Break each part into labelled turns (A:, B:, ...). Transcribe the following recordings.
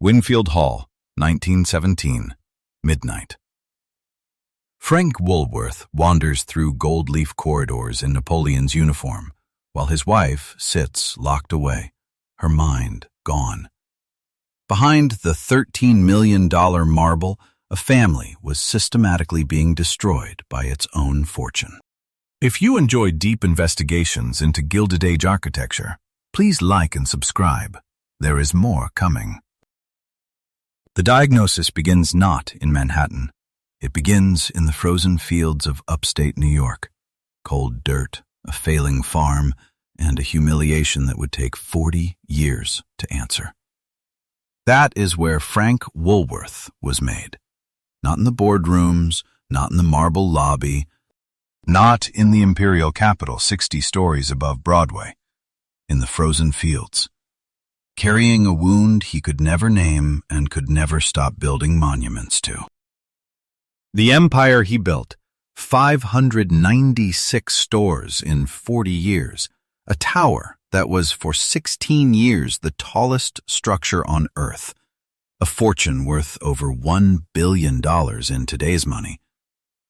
A: Winfield Hall, 1917, midnight. Frank Woolworth wanders through gold-leaf corridors in Napoleon's uniform, while his wife sits locked away, her mind gone. Behind the $13 million marble, a family was systematically being destroyed by its own fortune. If you enjoy deep investigations into Gilded Age architecture, please like and subscribe. There is more coming. The diagnosis begins not in Manhattan. It begins in the frozen fields of upstate New York. Cold dirt, a failing farm, and a humiliation that would take 40 years to answer. That is where Frank Woolworth was made. Not in the boardrooms, not in the marble lobby, not in the Imperial Capitol 60 stories above Broadway. In the frozen fields, carrying a wound he could never name and could never stop building monuments to. The empire he built, 596 stores in 40 years, a tower that was for 16 years the tallest structure on Earth, a fortune worth over $1 billion in today's money.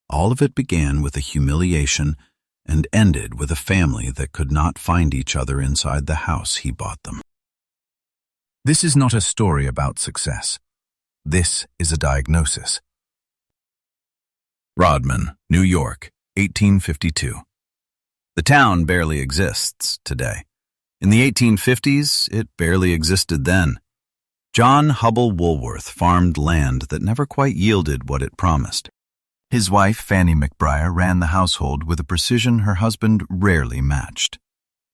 A: All of it began with a humiliation and ended with a family that could not find each other inside the house he bought them. This is not a story about success. This is a diagnosis. Rodman, New York, 1852. The town barely exists today. In the 1850s, it barely existed then. John Hubble Woolworth farmed land that never quite yielded what it promised. His wife, Fanny McBriar, ran the household with a precision her husband rarely matched.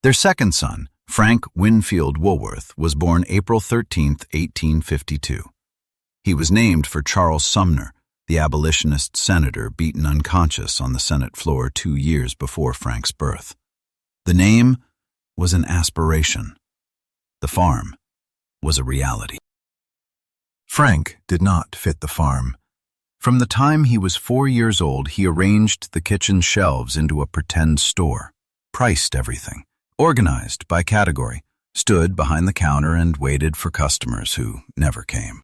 A: Their second son, Frank Winfield Woolworth, was born April 13, 1852. He was named for Charles Sumner, the abolitionist senator beaten unconscious on the Senate floor 2 years before Frank's birth. The name was an aspiration. The farm was a reality. Frank did not fit the farm. From the time he was 4 years old, he arranged the kitchen shelves into a pretend store, priced everything, organized by category, stood behind the counter and waited for customers who never came.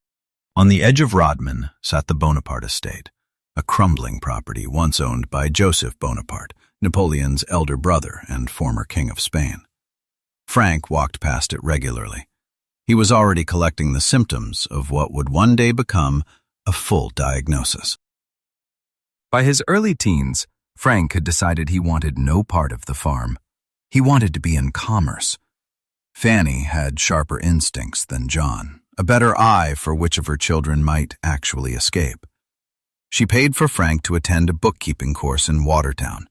A: On the edge of Rodman sat the Bonaparte estate, a crumbling property once owned by Joseph Bonaparte, Napoleon's elder brother and former king of Spain. Frank walked past it regularly. He was already collecting the symptoms of what would one day become a full diagnosis. By his early teens, Frank had decided he wanted no part of the farm. He wanted to be in commerce. Fanny had sharper instincts than John, a better eye for which of her children might actually escape. She paid for Frank to attend a bookkeeping course in Watertown.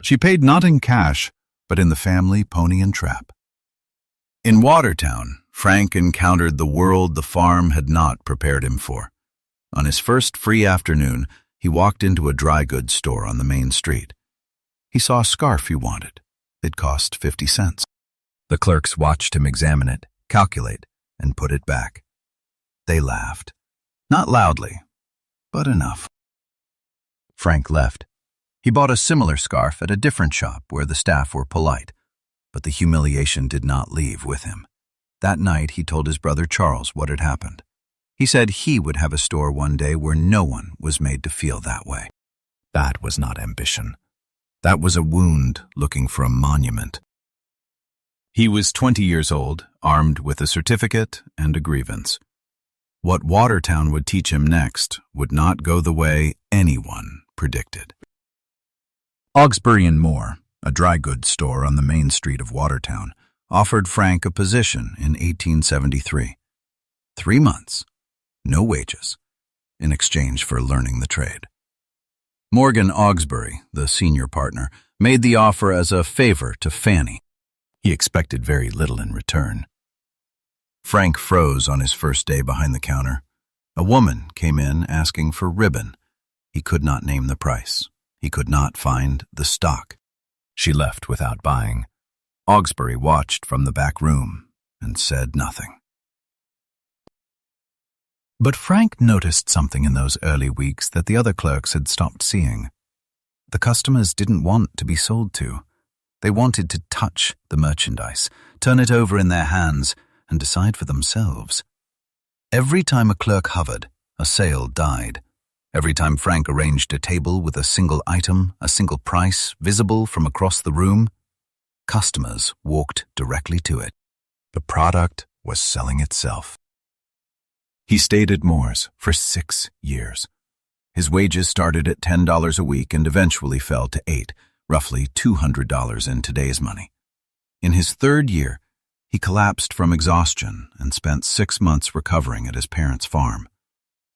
A: She paid not in cash, but in the family pony and trap. In Watertown, Frank encountered the world the farm had not prepared him for. On his first free afternoon, he walked into a dry goods store on the main street. He saw a scarf he wanted. It cost 50 cents. The clerks watched him examine it, calculate, and put it back. They laughed. Not loudly, but enough. Frank left. He bought a similar scarf at a different shop where the staff were polite, but the humiliation did not leave with him. That night, he told his brother Charles what had happened. He said he would have a store one day where no one was made to feel that way. That was not ambition. That was a wound looking for a monument. He was 20 years old, armed with a certificate and a grievance. What Watertown would teach him next would not go the way anyone predicted. Augsbury and Moore, a dry goods store on the main street of Watertown, offered Frank a position in 1873. 3 months. No wages, in exchange for learning the trade. Morgan Augsbury, the senior partner, made the offer as a favor to Fanny. He expected very little in return. Frank froze on his first day behind the counter. A woman came in asking for ribbon. He could not name the price. He could not find the stock. She left without buying. Augsbury watched from the back room and said nothing. But Frank noticed something in those early weeks that the other clerks had stopped seeing. The customers didn't want to be sold to. They wanted to touch the merchandise, turn it over in their hands, and decide for themselves. Every time a clerk hovered, a sale died. Every time Frank arranged a table with a single item, a single price, visible from across the room, customers walked directly to it. The product was selling itself. He stayed at Moore's for 6 years. His wages started at $10 a week and eventually fell to $8, roughly $200 in today's money. In his 3rd year, he collapsed from exhaustion and spent 6 months recovering at his parents' farm.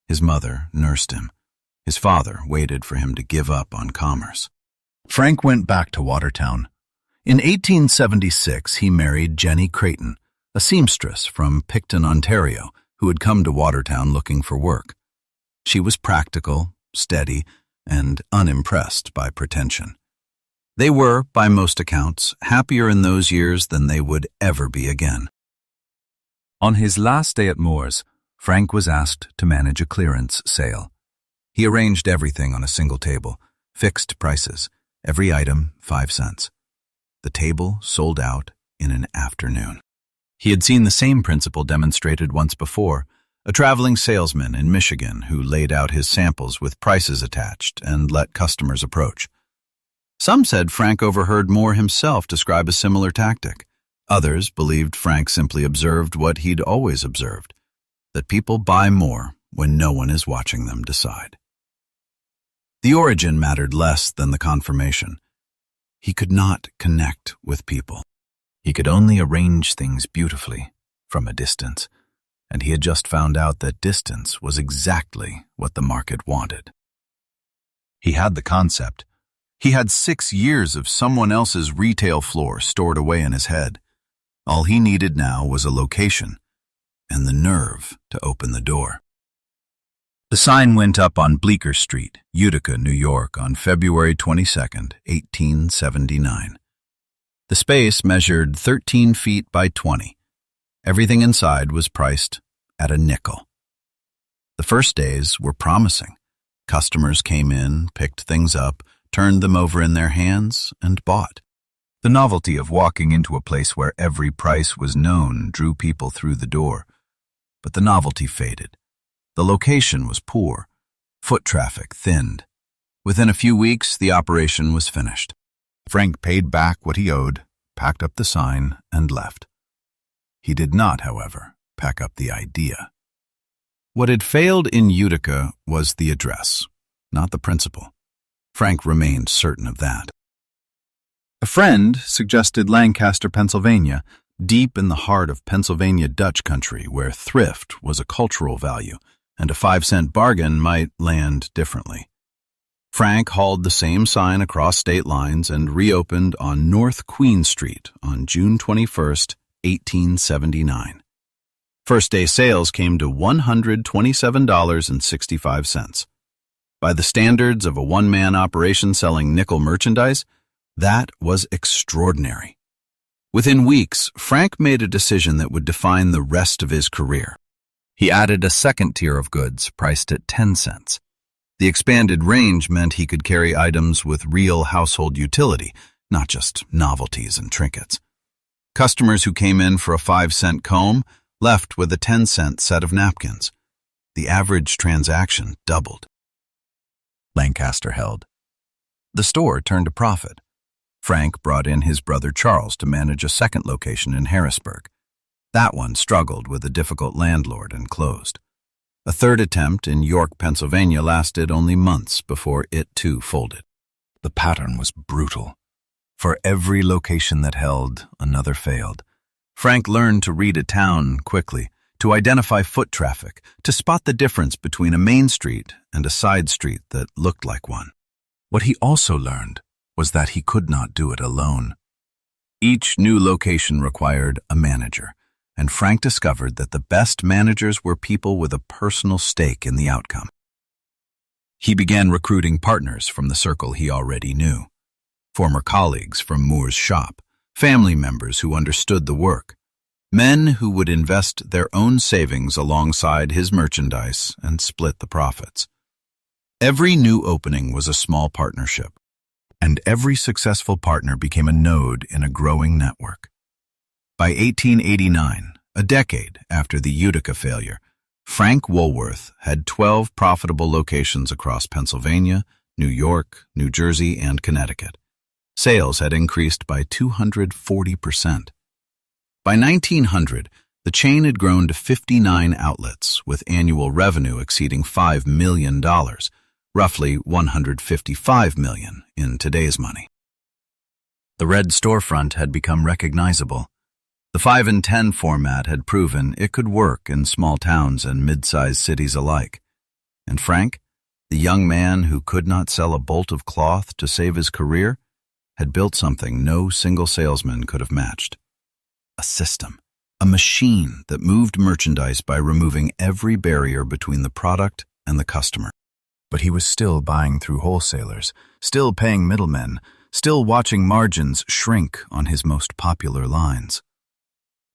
A: His mother nursed him. His father waited for him to give up on commerce. Frank went back to Watertown. In 1876, he married Jenny Creighton, a seamstress from Picton, Ontario, who had come to Watertown looking for work. She was practical, steady, and unimpressed by pretension. They were, by most accounts, happier in those years than they would ever be again. On his last day at Moore's, Frank was asked to manage a clearance sale. He arranged everything on a single table, fixed prices, every item 5 cents. The table sold out in an afternoon. He had seen the same principle demonstrated once before, a traveling salesman in Michigan who laid out his samples with prices attached and let customers approach. Some said Frank overheard Moore himself describe a similar tactic. Others believed Frank simply observed what he'd always observed, that people buy more when no one is watching them decide. The origin mattered less than the confirmation. He could not connect with people. He could only arrange things beautifully from a distance, and he had just found out that distance was exactly what the market wanted. He had the concept. He had 6 years of someone else's retail floor stored away in his head. All he needed now was a location and the nerve to open the door. The sign went up on Bleecker Street, Utica, New York, on February 22, 1879. The space measured 13 feet by 20. Everything inside was priced at a nickel. The first days were promising. Customers came in, picked things up, turned them over in their hands, and bought. The novelty of walking into a place where every price was known drew people through the door. But the novelty faded. The location was poor. Foot traffic thinned. Within a few weeks, the operation was finished. Frank paid back what he owed, packed up the sign, and left. He did not, however, pack up the idea. What had failed in Utica was the address, not the principle. Frank remained certain of that. A friend suggested Lancaster, Pennsylvania, deep in the heart of Pennsylvania Dutch country, where thrift was a cultural value, and a 5-cent bargain might land differently. Frank hauled the same sign across state lines and reopened on North Queen Street on June 21, 1879. First-day sales came to $127.65. By the standards of a one-man operation selling nickel merchandise, that was extraordinary. Within weeks, Frank made a decision that would define the rest of his career. He added a second tier of goods priced at 10 cents. The expanded range meant he could carry items with real household utility, not just novelties and trinkets. Customers who came in for a 5-cent comb left with a 10-cent set of napkins. The average transaction doubled. Lancaster held. The store turned a profit. Frank brought in his brother Charles to manage a second location in Harrisburg. That one struggled with a difficult landlord and closed. A third attempt in York, Pennsylvania lasted only months before it too folded. The pattern was brutal. For every location that held, another failed. Frank learned to read a town quickly, to identify foot traffic, to spot the difference between a main street and a side street that looked like one. What he also learned was that he could not do it alone. Each new location required a manager, and Frank discovered that the best managers were people with a personal stake in the outcome. He began recruiting partners from the circle he already knew, former colleagues from Moore's shop, family members who understood the work, men who would invest their own savings alongside his merchandise and split the profits. Every new opening was a small partnership, and every successful partner became a node in a growing network. By 1889, a decade after the Utica failure, Frank Woolworth had 12 profitable locations across Pennsylvania, New York, New Jersey, and Connecticut. Sales had increased by 240%. By 1900, the chain had grown to 59 outlets, with annual revenue exceeding $5 million, roughly $155 million in today's money. The red storefront had become recognizable. The 5 and 10 format had proven it could work in small towns and mid-sized cities alike. And Frank, the young man who could not sell a bolt of cloth to save his career, had built something no single salesman could have matched. A system, a machine that moved merchandise by removing every barrier between the product and the customer. But he was still buying through wholesalers, still paying middlemen, still watching margins shrink on his most popular lines.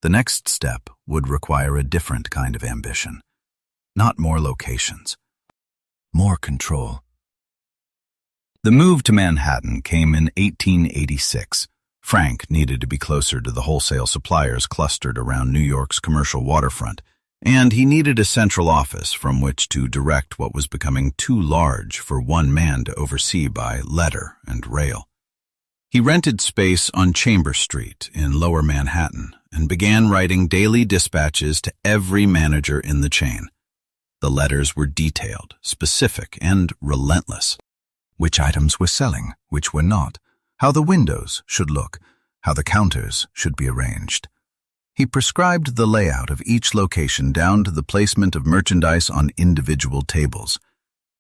A: The next step would require a different kind of ambition. Not more locations, more control. The move to Manhattan came in 1886. Frank needed to be closer to the wholesale suppliers clustered around New York's commercial waterfront, and he needed a central office from which to direct what was becoming too large for one man to oversee by letter and rail. He rented space on Chambers Street in Lower Manhattan and began writing daily dispatches to every manager in the chain. The letters were detailed, specific, and relentless. Which items were selling, which were not, how the windows should look, how the counters should be arranged. He prescribed the layout of each location down to the placement of merchandise on individual tables,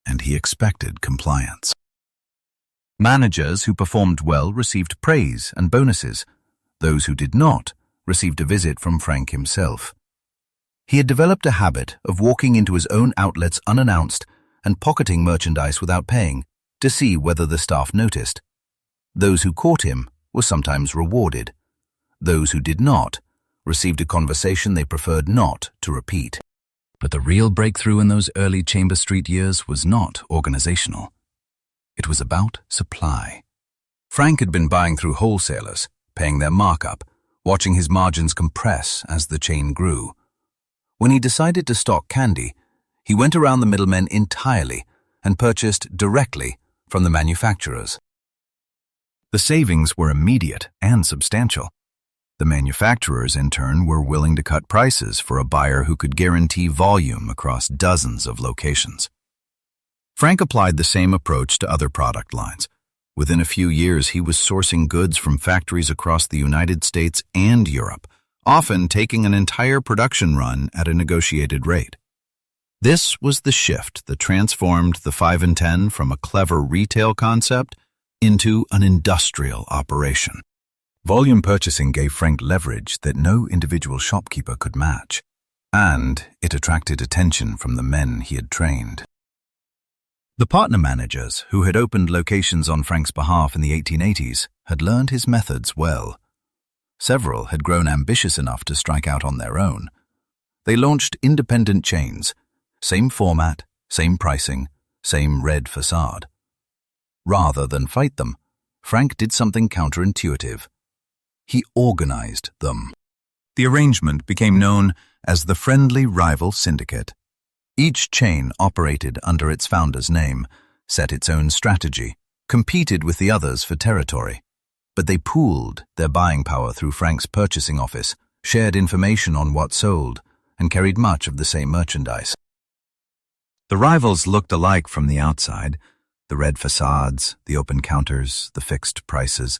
A: and he expected compliance. Managers who performed well received praise and bonuses. Those who did not received a visit from Frank himself. He had developed a habit of walking into his own outlets unannounced and pocketing merchandise without paying to see whether the staff noticed. Those who caught him were sometimes rewarded. Those who did not received a conversation they preferred not to repeat. But the real breakthrough in those early Chambers Street years was not organizational. It was about supply. Frank had been buying through wholesalers, paying their markup, watching his margins compress as the chain grew. When he decided to stock candy, he went around the middlemen entirely and purchased directly from the manufacturers. The savings were immediate and substantial. The manufacturers, in turn, were willing to cut prices for a buyer who could guarantee volume across dozens of locations. Frank applied the same approach to other product lines. Within a few years, he was sourcing goods from factories across the United States and Europe, often taking an entire production run at a negotiated rate. This was the shift that transformed the 5 and 10 from a clever retail concept into an industrial operation. Volume purchasing gave Frank leverage that no individual shopkeeper could match, and it attracted attention from the men he had trained. The partner managers who had opened locations on Frank's behalf in the 1880s had learned his methods well. Several had grown ambitious enough to strike out on their own. They launched independent chains, same format, same pricing, same red facade. Rather than fight them, Frank did something counterintuitive. He organized them. The arrangement became known as the Friendly Rival Syndicate. Each chain operated under its founder's name, set its own strategy, competed with the others for territory. But they pooled their buying power through Frank's purchasing office, shared information on what sold, and carried much of the same merchandise. The rivals looked alike from the outside, the red facades, the open counters, the fixed prices.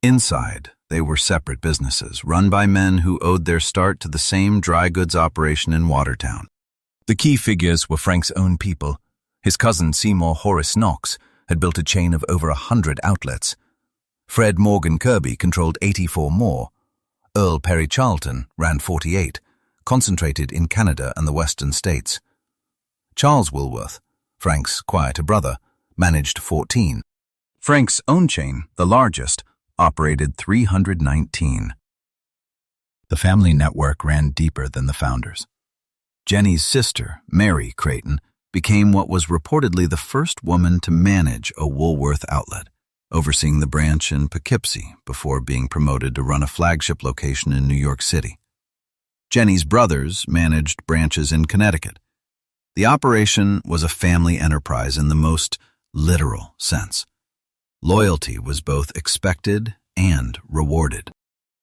A: Inside, they were separate businesses, run by men who owed their start to the same dry goods operation in Watertown. The key figures were Frank's own people. His cousin Seymour Horace Knox had built a chain of over 100 outlets. Fred Morgan Kirby controlled 84 more. Earl Perry Charlton ran 48, concentrated in Canada and the western states. Charles Woolworth, Frank's quieter brother, managed 14. Frank's own chain, the largest, operated 319. The family network ran deeper than the founders. Jenny's sister, Mary Creighton, became what was reportedly the first woman to manage a Woolworth outlet, overseeing the branch in Poughkeepsie before being promoted to run a flagship location in New York City. Jenny's brothers managed branches in Connecticut. The operation was a family enterprise in the most literal sense. Loyalty was both expected and rewarded.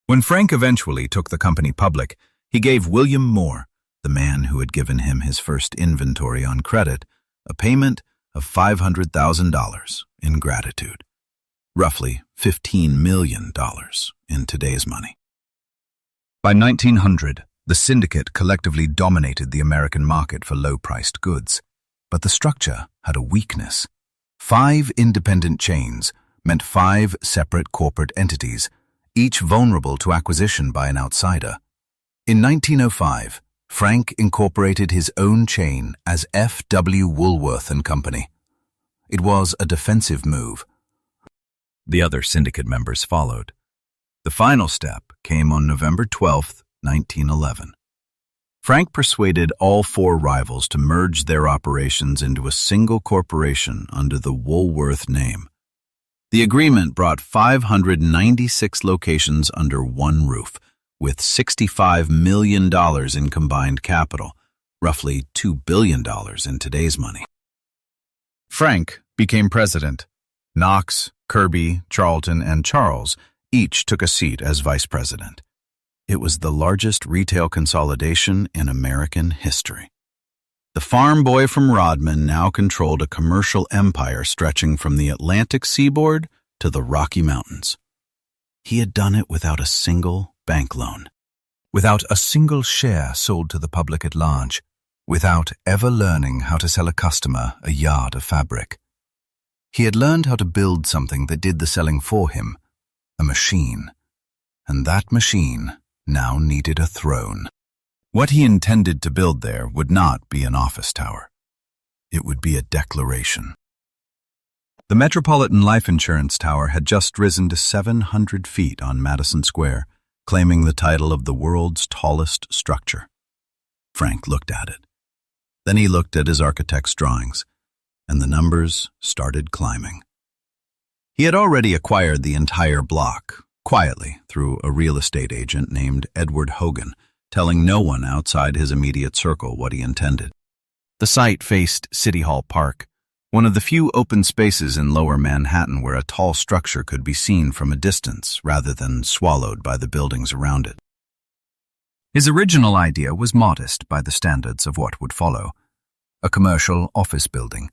A: When Frank eventually took the company public, he gave William Moore, the man who had given him his first inventory on credit, a payment of $500,000 in gratitude, roughly $15 million in today's money. By 1900, the Syndicate collectively dominated the American market for low-priced goods, but the structure had a weakness. 5 independent chains meant 5 separate corporate entities, each vulnerable to acquisition by an outsider. In 1905, Frank incorporated his own chain as F.W. Woolworth and Company. It was a defensive move. The other syndicate members followed. The final step came on November 12, 1911. Frank persuaded all 4 rivals to merge their operations into a single corporation under the Woolworth name. The agreement brought 596 locations under one roof, with $65 million in combined capital, roughly $2 billion in today's money. Frank became president. Knox, Kirby, Charlton, and Charles each took a seat as vice president. It was the largest retail consolidation in American history. The farm boy from Rodman now controlled a commercial empire stretching from the Atlantic seaboard to the Rocky Mountains. He had done it without a single bank loan, without a single share sold to the public at large, without ever learning how to sell a customer a yard of fabric. He had learned how to build something that did the selling for him, a machine, and that machine now needed a throne. What he intended to build there would not be an office tower. It would be a declaration. The Metropolitan Life Insurance Tower had just risen to 700 feet on Madison Square, claiming the title of the world's tallest structure. Frank looked at it. Then he looked at his architect's drawings, and the numbers started climbing. He had already acquired the entire block, quietly through a real estate agent named Edward Hogan, telling no one outside his immediate circle what he intended. The site faced City Hall Park, one of the few open spaces in lower Manhattan where a tall structure could be seen from a distance rather than swallowed by the buildings around it. His original idea was modest by the standards of what would follow. A commercial office building,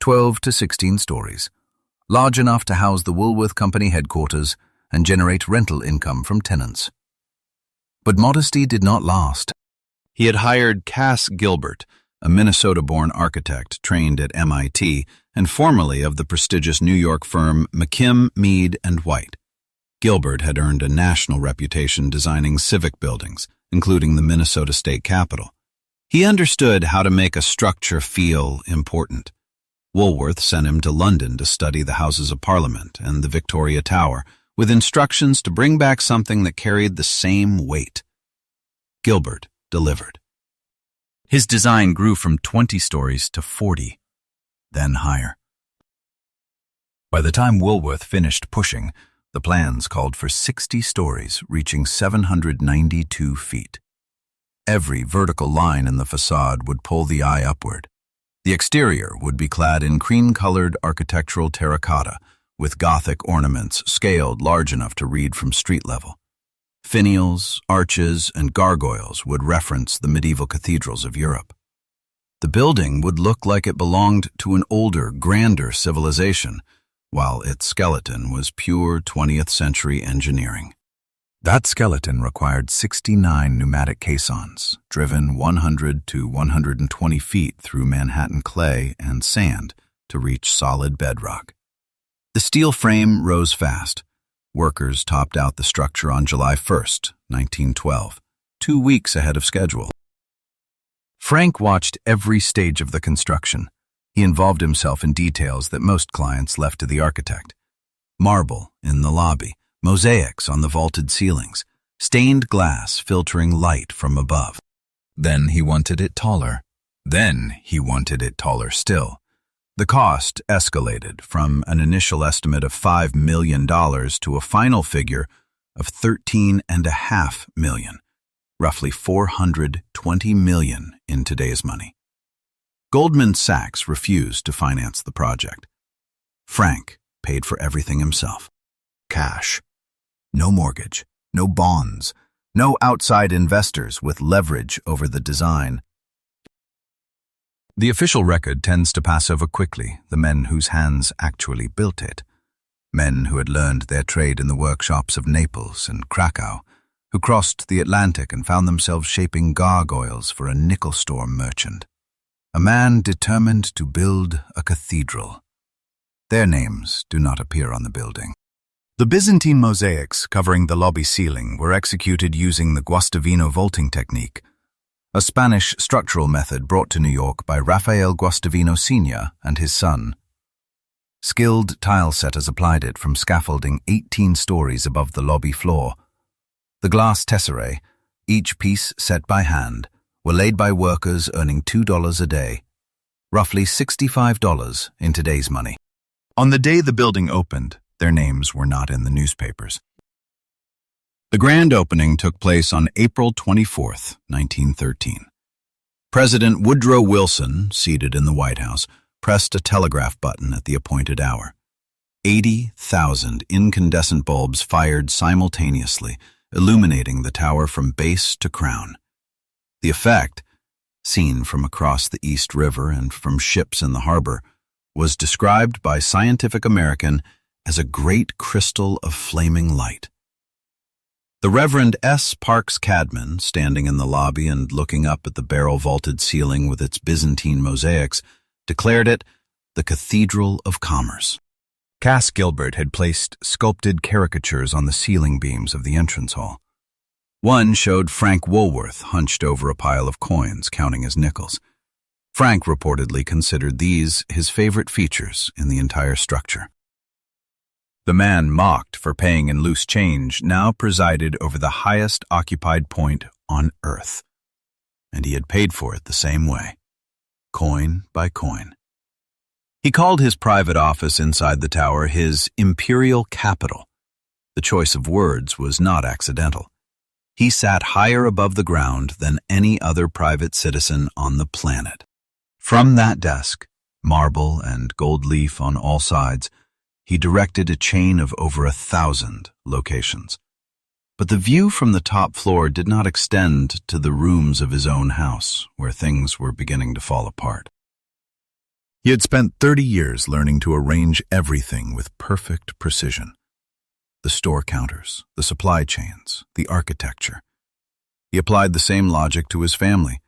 A: 12 to 16 stories, large enough to house the Woolworth Company headquarters and generate rental income from tenants. But modesty did not last. He had hired Cass Gilbert, a Minnesota-born architect trained at MIT and formerly of the prestigious New York firm McKim, Mead & White. Gilbert had earned a national reputation designing civic buildings, including the Minnesota State Capitol. He understood how to make a structure feel important. Woolworth sent him to London to study the Houses of Parliament and the Victoria Tower, with instructions to bring back something that carried the same weight. Gilbert delivered. His design grew from 20 stories to 40, then higher. By the time Woolworth finished pushing, the plans called for 60 stories reaching 792 feet. Every vertical line in the facade would pull the eye upward. The exterior would be clad in cream-colored architectural terracotta, with Gothic ornaments scaled large enough to read from street level. Finials, arches, and gargoyles would reference the medieval cathedrals of Europe. The building would look like it belonged to an older, grander civilization, while its skeleton was pure 20th century engineering. That skeleton required 69 pneumatic caissons, driven 100 to 120 feet through Manhattan clay and sand to reach solid bedrock. The steel frame rose fast. Workers topped out the structure on July 1, 1912, 2 weeks ahead of schedule. Frank watched every stage of the construction. He involved himself in details that most clients left to the architect. Marble in the lobby, mosaics on the vaulted ceilings, stained glass filtering light from above. Then he wanted it taller. Then he wanted it taller still. The cost escalated from an initial estimate of $5 million to a final figure of $13.5 million, roughly $420 million in today's money. Goldman Sachs refused to finance the project. Frank paid for everything himself. Cash. No mortgage, no bonds, no outside investors with leverage over the design. The official record tends to pass over quickly the men whose hands actually built it. Men who had learned their trade in the workshops of Naples and Krakow, who crossed the Atlantic and found themselves shaping gargoyles for a nickel store merchant. A man determined to build a cathedral. Their names do not appear on the building. The Byzantine mosaics covering the lobby ceiling were executed using the Guastavino vaulting technique, a Spanish structural method brought to New York by Rafael Guastavino Sr. and his son. Skilled tile setters applied it from scaffolding 18 stories above the lobby floor. The glass tesserae, each piece set by hand, were laid by workers earning $2 a day, roughly $65 in today's money. On the day the building opened, their names were not in the newspapers. The grand opening took place on April 24, 1913. President Woodrow Wilson, seated in the White House, pressed a telegraph button at the appointed hour. 80,000 incandescent bulbs fired simultaneously, illuminating the tower from base to crown. The effect, seen from across the East River and from ships in the harbor, was described by Scientific American as a great crystal of flaming light. The Reverend S. Parks Cadman, standing in the lobby and looking up at the barrel-vaulted ceiling with its Byzantine mosaics, declared it the Cathedral of Commerce. Cass Gilbert had placed sculpted caricatures on the ceiling beams of the entrance hall. One showed Frank Woolworth hunched over a pile of coins, counting his nickels. Frank reportedly considered these his favorite features in the entire structure. The man mocked for paying in loose change now presided over the highest occupied point on earth, and he had paid for it the same way, coin by coin. He called his private office inside the tower his imperial capital. The choice of words was not accidental. He sat higher above the ground than any other private citizen on the planet. From that desk, marble and gold leaf on all sides, he directed a chain of over 1,000 locations. But the view from the top floor did not extend to the rooms of his own house, where things were beginning to fall apart. He had spent 30 years learning to arrange everything with perfect precision. The store counters, the supply chains, the architecture. He applied the same logic to his family,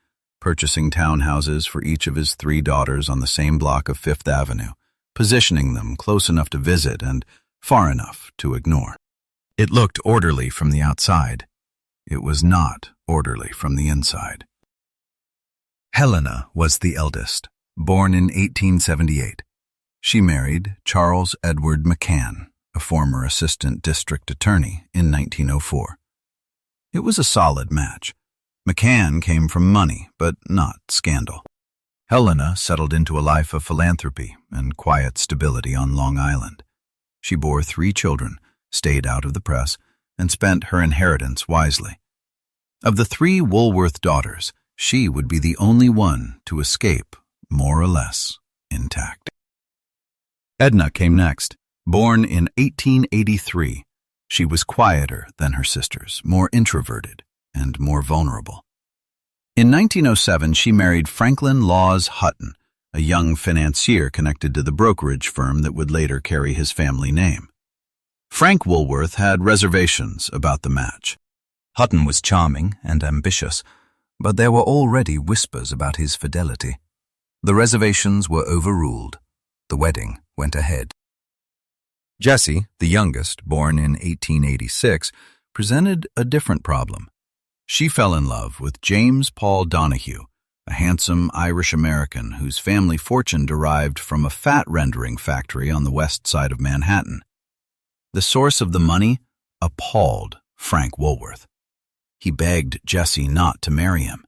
A: purchasing townhouses for each of his 3 daughters on the same block of Fifth Avenue, positioning them close enough to visit and far enough to ignore. It looked orderly from the outside. It was not orderly from the inside. Helena was the eldest, born in 1878. She married Charles Edward McCann, a former assistant district attorney, in 1904. It was a solid match. McCann came from money, but not scandal. Helena settled into a life of philanthropy and quiet stability on Long Island. She bore 3 children, stayed out of the press, and spent her inheritance wisely. Of the 3 Woolworth daughters, she would be the only one to escape, more or less, intact. Edna came next. Born in 1883, she was quieter than her sisters, more introverted, and more vulnerable. In 1907, she married Franklin Laws Hutton, a young financier connected to the brokerage firm that would later carry his family name. Frank Woolworth had reservations about the match. Hutton was charming and ambitious, but there were already whispers about his fidelity. The reservations were overruled. The wedding went ahead. Jessie, the youngest, born in 1886, presented a different problem. She fell in love with James Paul Donahue, a handsome Irish-American whose family fortune derived from a fat rendering factory on the west side of Manhattan. The source of the money appalled Frank Woolworth. He begged Jessie not to marry him.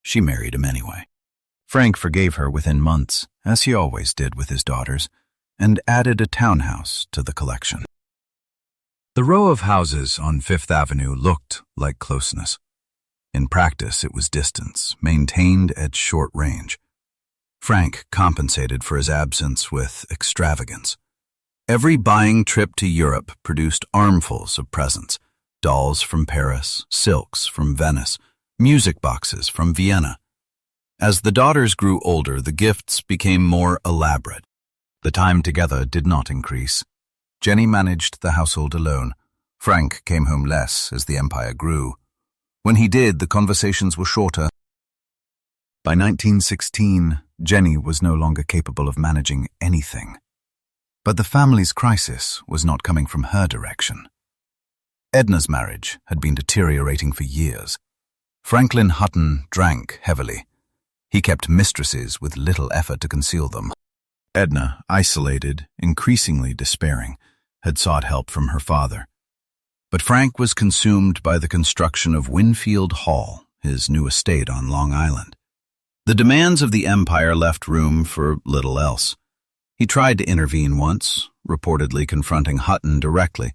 A: She married him anyway. Frank forgave her within months, as he always did with his daughters, and added a townhouse to the collection. The row of houses on Fifth Avenue looked like closeness. In practice, it was distance, maintained at short range. Frank compensated for his absence with extravagance. Every buying trip to Europe produced armfuls of presents: dolls from Paris, silks from Venice, music boxes from Vienna. As the daughters grew older, the gifts became more elaborate. The time together did not increase. Jenny managed the household alone. Frank came home less as the empire grew. When he did, the conversations were shorter. By 1916, Jenny was no longer capable of managing anything. But the family's crisis was not coming from her direction. Edna's marriage had been deteriorating for years. Franklin Hutton drank heavily. He kept mistresses with little effort to conceal them. Edna, isolated, increasingly despairing, had sought help from her father. But Frank was consumed by the construction of Winfield Hall, his new estate on Long Island. The demands of the empire left room for little else. He tried to intervene once, reportedly confronting Hutton directly.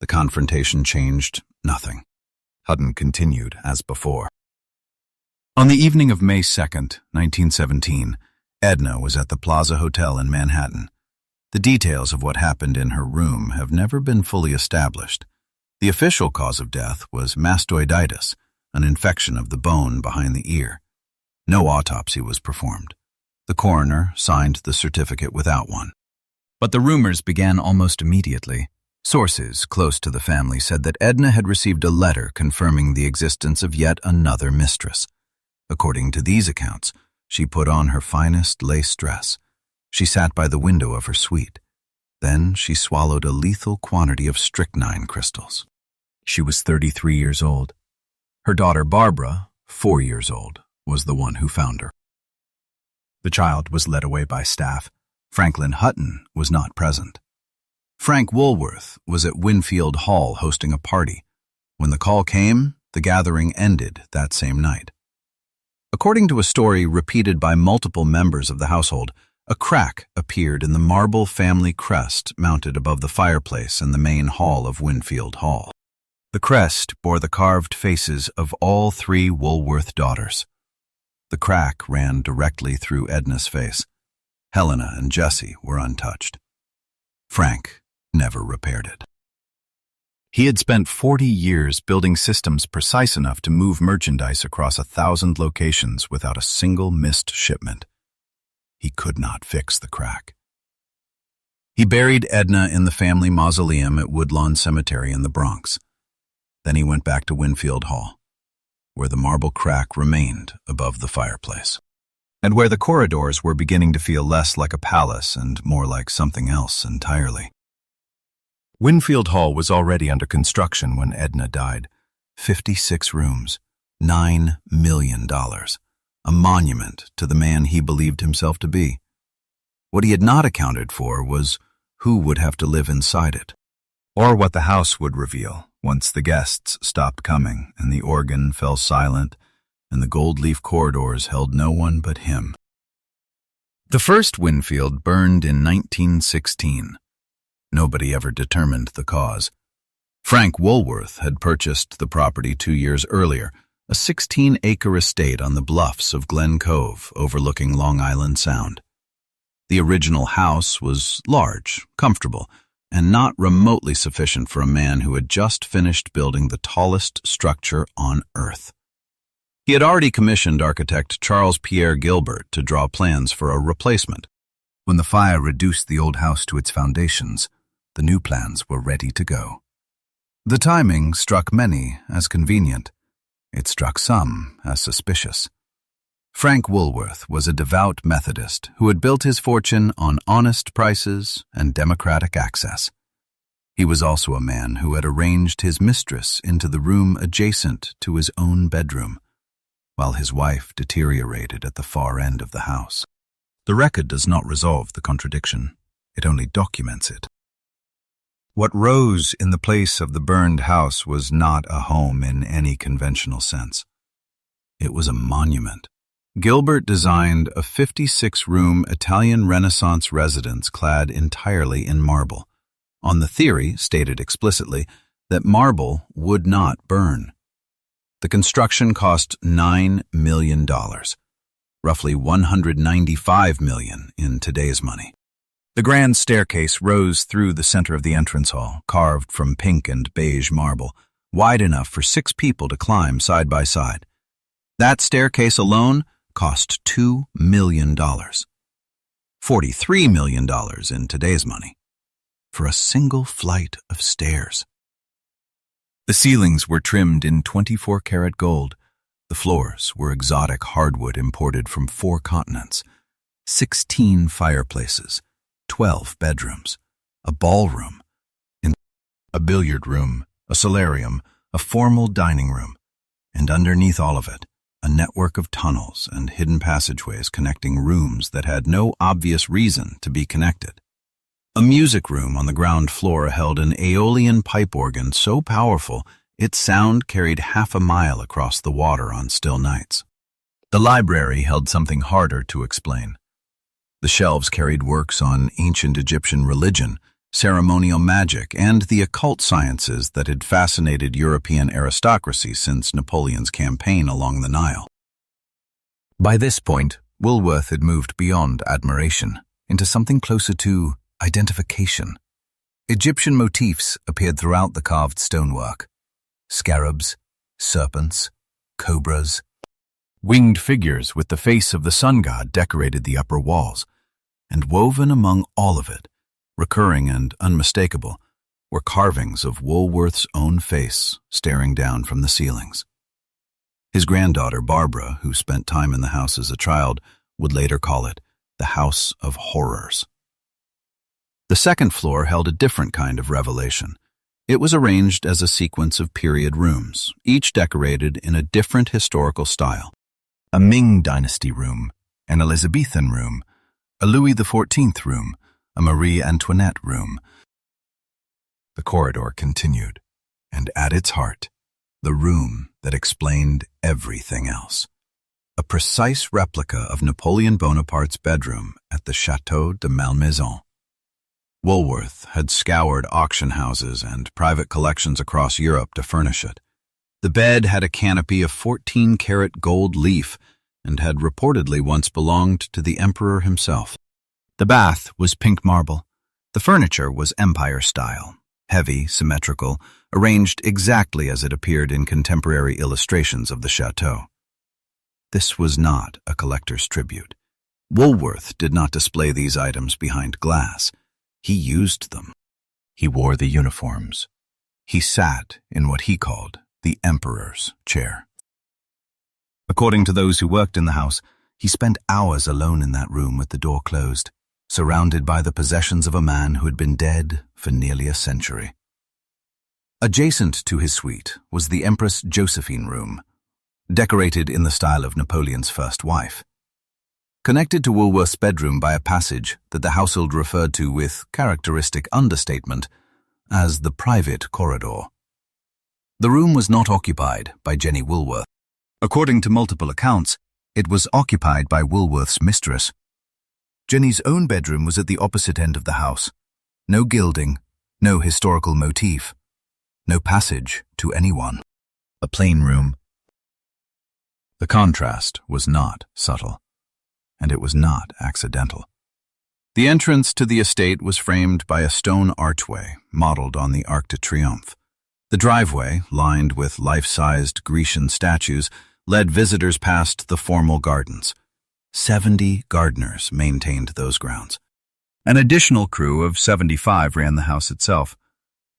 A: The confrontation changed nothing. Hutton continued as before. On the evening of May 2nd, 1917, Edna was at the Plaza Hotel in Manhattan. The details of what happened in her room have never been fully established. The official cause of death was mastoiditis, an infection of the bone behind the ear. No autopsy was performed. The coroner signed the certificate without one. But the rumors began almost immediately. Sources close to the family said that Edna had received a letter confirming the existence of yet another mistress. According to these accounts, she put on her finest lace dress. She sat by the window of her suite. Then she swallowed a lethal quantity of strychnine crystals. She was 33 years old. Her daughter Barbara, 4 years old, was the one who found her. The child was led away by staff. Franklin Hutton was not present. Frank Woolworth was at Winfield Hall hosting a party. When the call came, the gathering ended that same night. According to a story repeated by multiple members of the household, a crack appeared in the marble family crest mounted above the fireplace in the main hall of Winfield Hall. The crest bore the carved faces of all 3 Woolworth daughters. The crack ran directly through Edna's face. Helena and Jessie were untouched. Frank never repaired it. He had spent 40 years building systems precise enough to move merchandise across 1,000 locations without a single missed shipment. He could not fix the crack. He buried Edna in the family mausoleum at Woodlawn Cemetery in the Bronx. Then he went back to Winfield Hall, where the marble crack remained above the fireplace, and where the corridors were beginning to feel less like a palace and more like something else entirely. Winfield Hall was already under construction when Edna died. 56 rooms, $9 million, a monument to the man he believed himself to be. What he had not accounted for was who would have to live inside it, or what the house would reveal once the guests stopped coming and the organ fell silent and the gold-leaf corridors held no one but him. The first Winfield burned in 1916. Nobody ever determined the cause. Frank Woolworth had purchased the property 2 years earlier, a 16-acre estate on the bluffs of Glen Cove overlooking Long Island Sound. The original house was large, comfortable, and not remotely sufficient for a man who had just finished building the tallest structure on Earth. He had already commissioned architect Charles Pierre Gilbert to draw plans for a replacement. When the fire reduced the old house to its foundations, the new plans were ready to go. The timing struck many as convenient. It struck some as suspicious. Frank Woolworth was a devout Methodist who had built his fortune on honest prices and democratic access. He was also a man who had arranged his mistress into the room adjacent to his own bedroom, while his wife deteriorated at the far end of the house. The record does not resolve the contradiction. It only documents it. What rose in the place of the burned house was not a home in any conventional sense. It was a monument. Gilbert designed a 56-room Italian Renaissance residence clad entirely in marble, on the theory, stated explicitly, that marble would not burn. The construction cost $9 million, roughly $195 million in today's money. The grand staircase rose through the center of the entrance hall, carved from pink and beige marble, wide enough for 6 people to climb side by side. That staircase alone cost $2 million. $43 million in today's money for a single flight of stairs. The ceilings were trimmed in 24-karat gold. The floors were exotic hardwood imported from 4 continents. 16 fireplaces, 12 bedrooms, a ballroom, a billiard room, a solarium, a formal dining room, and underneath all of it, a network of tunnels and hidden passageways connecting rooms that had no obvious reason to be connected. A music room on the ground floor held an Aeolian pipe organ so powerful its sound carried half a mile across the water on still nights. The library held something harder to explain. The shelves carried works on ancient Egyptian religion, ceremonial magic, and the occult sciences that had fascinated European aristocracy since Napoleon's campaign along the Nile. By this point, Woolworth had moved beyond admiration into something closer to identification. Egyptian motifs appeared throughout the carved stonework. Scarabs, serpents, cobras. Winged figures with the face of the sun god decorated the upper walls, and woven among all of it, recurring and unmistakable, were carvings of Woolworth's own face staring down from the ceilings. His granddaughter, Barbara, who spent time in the house as a child, would later call it the House of Horrors. The second floor held a different kind of revelation. It was arranged as a sequence of period rooms, each decorated in a different historical style. A Ming Dynasty room, an Elizabethan room, a Louis XIV room, a Marie Antoinette room. The corridor continued, and at its heart, the room that explained everything else. A precise replica of Napoleon Bonaparte's bedroom at the Château de Malmaison. Woolworth had scoured auction houses and private collections across Europe to furnish it. The bed had a canopy of 14-karat gold leaf and had reportedly once belonged to the emperor himself. The bath was pink marble. The furniture was Empire style, heavy, symmetrical, arranged exactly as it appeared in contemporary illustrations of the chateau. This was not a collector's tribute. Woolworth did not display these items behind glass. He used them. He wore the uniforms. He sat in what he called the emperor's chair. According to those who worked in the house, he spent hours alone in that room with the door closed, surrounded by the possessions of a man who had been dead for nearly a century. Adjacent to his suite was the Empress Josephine room, decorated in the style of Napoleon's first wife. Connected to Woolworth's bedroom by a passage that the household referred to with characteristic understatement as the private corridor. The room was not occupied by Jenny Woolworth. According to multiple accounts, it was occupied by Woolworth's mistress. Jenny's own bedroom was at the opposite end of the house. No gilding, no historical motif, no passage to anyone. A plain room. The contrast was not subtle, and it was not accidental. The entrance to the estate was framed by a stone archway modeled on the Arc de Triomphe. The driveway, lined with life-sized Grecian statues, led visitors past the formal gardens. 70 gardeners maintained those grounds. An additional crew of 75 ran the house itself.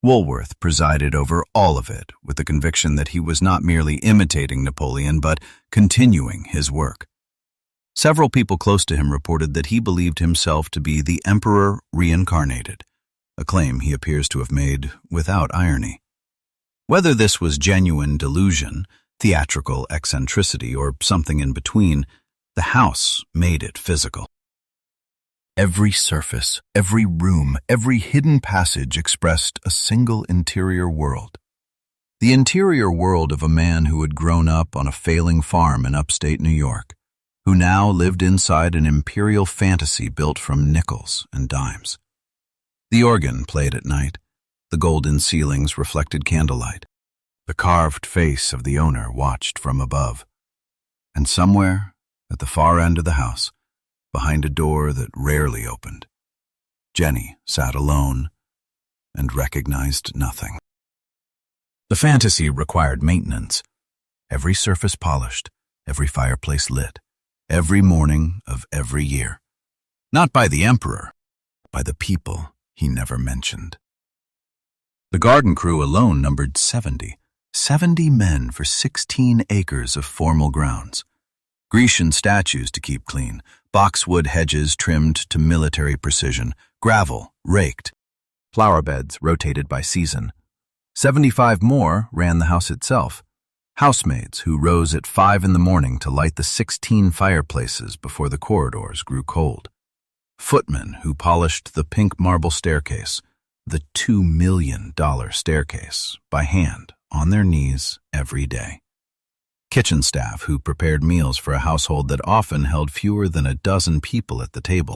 A: Woolworth presided over all of it with the conviction that he was not merely imitating Napoleon but continuing his work. Several people close to him reported that he believed himself to be the emperor reincarnated, a claim he appears to have made without irony. Whether this was genuine delusion, theatrical eccentricity, or something in between, the house made it physical. Every surface, every room, every hidden passage expressed a single interior world. The interior world of a man who had grown up on a failing farm in upstate New York, who now lived inside an imperial fantasy built from nickels and dimes. The organ played at night. The golden ceilings reflected candlelight. The carved face of the owner watched from above. And somewhere, at the far end of the house, behind a door that rarely opened, Jenny sat alone and recognized nothing. The fantasy required maintenance. Every surface polished, every fireplace lit, every morning of every year. Not by the emperor, by the people he never mentioned. The garden crew alone numbered 70 men for 16 acres of formal grounds. Grecian statues to keep clean, boxwood hedges trimmed to military precision, gravel raked, flower beds rotated by season. 75 more ran the house itself, housemaids who rose at 5 in the morning to light the 16 fireplaces before the corridors grew cold. Footmen who polished the pink marble staircase, the $2 million staircase, by hand, on their knees every day. Kitchen staff who prepared meals for a household that often held fewer than a dozen people at the table.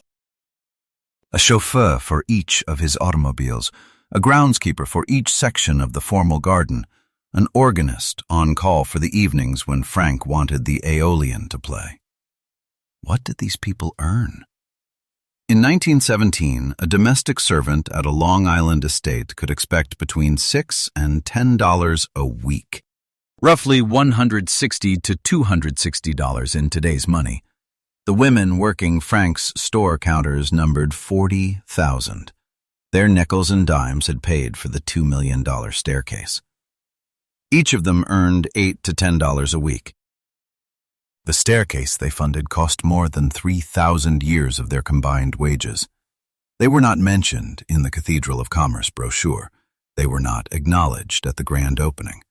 A: A chauffeur for each of his automobiles, a groundskeeper for each section of the formal garden, an organist on call for the evenings when Frank wanted the Aeolian to play. What did these people earn? In 1917, a domestic servant at a Long Island estate could expect between $6 and $10 a week, roughly $160 to $260 in today's money. The women working Frank's store counters numbered 40,000. Their nickels and dimes had paid for the $2 million staircase. Each of them earned $8 to $10 a week. The staircase they funded cost more than 3,000 years of their combined wages. They were not mentioned in the Cathedral of Commerce brochure. They were not acknowledged at the grand opening.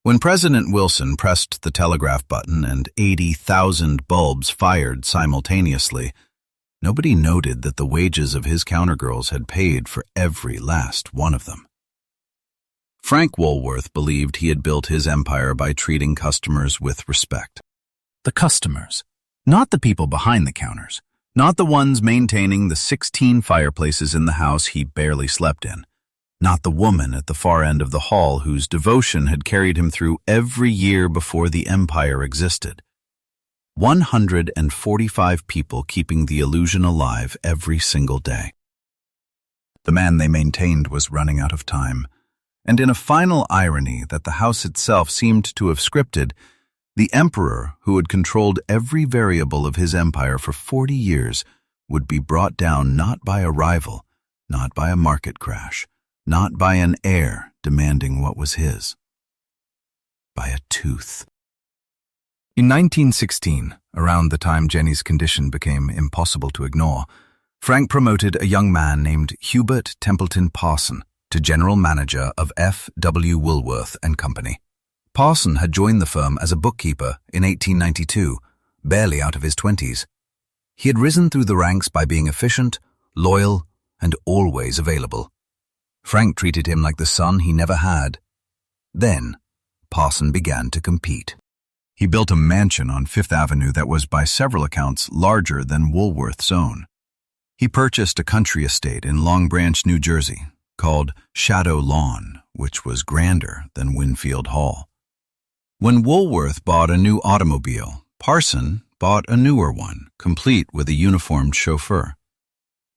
A: When President Wilson pressed the telegraph button and 80,000 bulbs fired simultaneously, nobody noted that the wages of his countergirls had paid for every last one of them. Frank Woolworth believed he had built his empire by treating customers with respect. The customers, not the people behind the counters, not the ones maintaining the 16 fireplaces in the house he barely slept in, not the woman at the far end of the hall whose devotion had carried him through every year before the empire existed. 145 people keeping the illusion alive every single day. The man they maintained was running out of time, and in a final irony that the house itself seemed to have scripted, the emperor, who had controlled every variable of his empire for 40 years, would be brought down not by a rival, not by a market crash, not by an heir demanding what was his, by a tooth. In 1916, around the time Jenny's condition became impossible to ignore, Frank promoted a young man named Hubert Templeton Parson to general manager of F. W. Woolworth and Company. Parson had joined the firm as a bookkeeper in 1892, barely out of his 20s. He had risen through the ranks by being efficient, loyal, and always available. Frank treated him like the son he never had. Then, Parson began to compete. He built a mansion on Fifth Avenue that was by several accounts larger than Woolworth's own. He purchased a country estate in Long Branch, New Jersey, called Shadow Lawn, which was grander than Winfield Hall. When Woolworth bought a new automobile, Parson bought a newer one, complete with a uniformed chauffeur.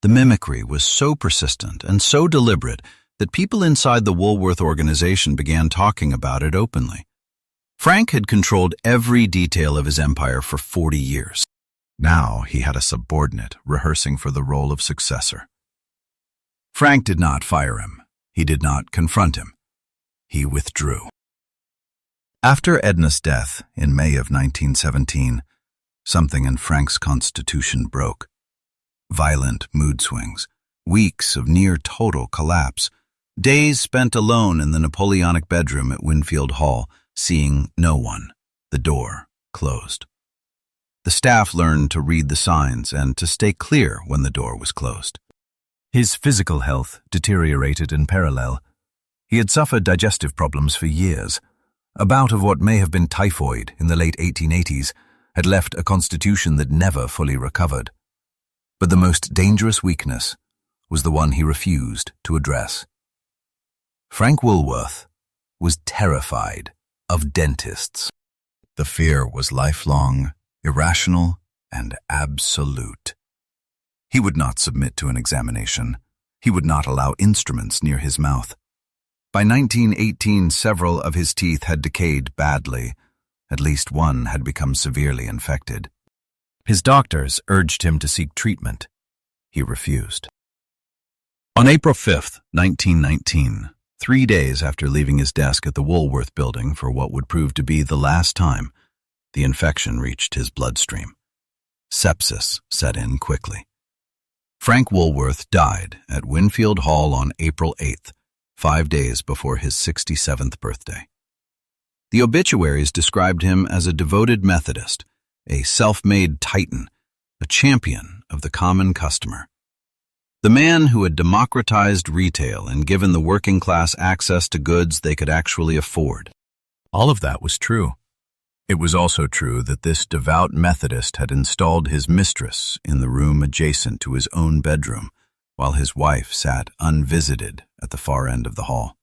A: The mimicry was so persistent and so deliberate that people inside the Woolworth organization began talking about it openly. Frank had controlled every detail of his empire for 40 years. Now he had a subordinate rehearsing for the role of successor. Frank did not fire him. He did not confront him. He withdrew. After Edna's death in May of 1917, something in Frank's constitution broke. Violent mood swings, weeks of near-total collapse, days spent alone in the Napoleonic bedroom at Winfield Hall, seeing no one, the door closed. The staff learned to read the signs and to stay clear when the door was closed. His physical health deteriorated in parallel. He had suffered digestive problems for years. A bout of what may have been typhoid in the late 1880s had left a constitution that never fully recovered. But the most dangerous weakness was the one he refused to address. Frank Woolworth was terrified of dentists. The fear was lifelong, irrational, and absolute. He would not submit to an examination. He would not allow instruments near his mouth. By 1918, several of his teeth had decayed badly. At least one had become severely infected. His doctors urged him to seek treatment. He refused. On April 5, 1919, 3 days after leaving his desk at the Woolworth building for what would prove to be the last time, the infection reached his bloodstream. Sepsis set in quickly. Frank Woolworth died at Winfield Hall on April 8th, 5 days before his 67th birthday. The obituaries described him as a devoted Methodist, a self-made titan, a champion of the common customer. The man who had democratized retail and given the working class access to goods they could actually afford. All of that was true. It was also true that this devout Methodist had installed his mistress in the room adjacent to his own bedroom, while his wife sat unvisited at the far end of the hall.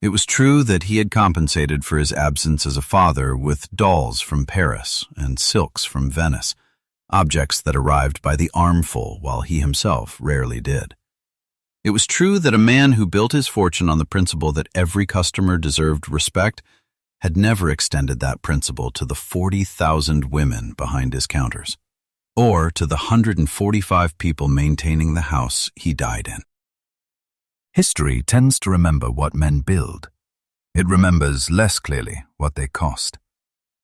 A: It was true that he had compensated for his absence as a father with dolls from Paris and silks from Venice, objects that arrived by the armful while he himself rarely did. It was true that a man who built his fortune on the principle that every customer deserved respect had never extended that principle to the 40,000 women behind his counters, or to the 145 people maintaining the house he died in. History tends to remember what men build. It remembers less clearly what they cost.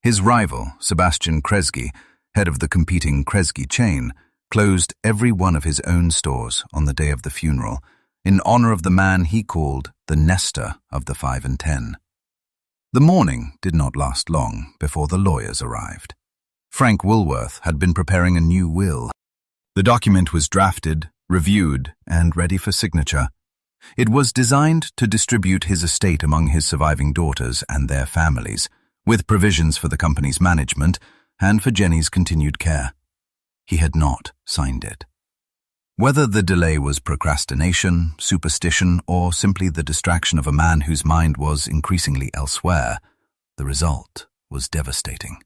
A: His rival, Sebastian Kresge, head of the competing Kresge chain, closed every one of his own stores on the day of the funeral, in honor of the man he called the Nestor of the 5 and 10. The mourning did not last long before the lawyers arrived. Frank Woolworth had been preparing a new will. The document was drafted, reviewed, and ready for signature. It was designed to distribute his estate among his surviving daughters and their families, with provisions for the company's management and for Jenny's continued care. He had not signed it. Whether the delay was procrastination, superstition, or simply the distraction of a man whose mind was increasingly elsewhere, the result was devastating.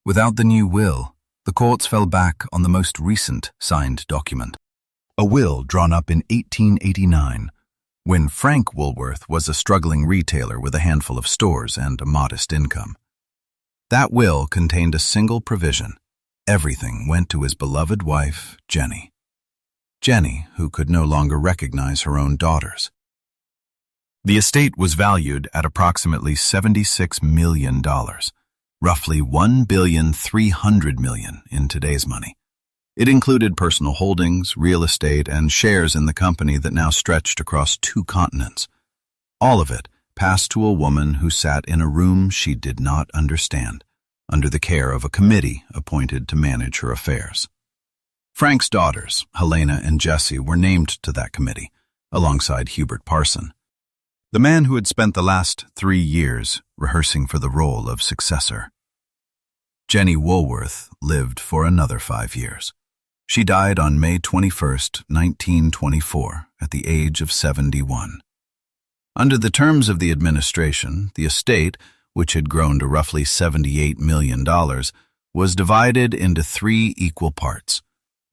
A: Without the new will, the courts fell back on the most recent signed document, a will drawn up in 1889, when Frank Woolworth was a struggling retailer with a handful of stores and a modest income. That will contained a single provision. Everything went to his beloved wife, Jenny. Jenny, who could no longer recognize her own daughters. The estate was valued at approximately $76 million, roughly $1.3 billion in today's money. It included personal holdings, real estate, and shares in the company that now stretched across 2 continents. All of it passed to a woman who sat in a room she did not understand, under the care of a committee appointed to manage her affairs. Frank's daughters, Helena and Jessie, were named to that committee, alongside Hubert Parson, the man who had spent the last 3 years rehearsing for the role of successor. Jenny Woolworth lived for another 5 years. She died on May 21, 1924, at the age of 71. Under the terms of the administration, the estate, which had grown to roughly $78 million, was divided into 3 equal parts,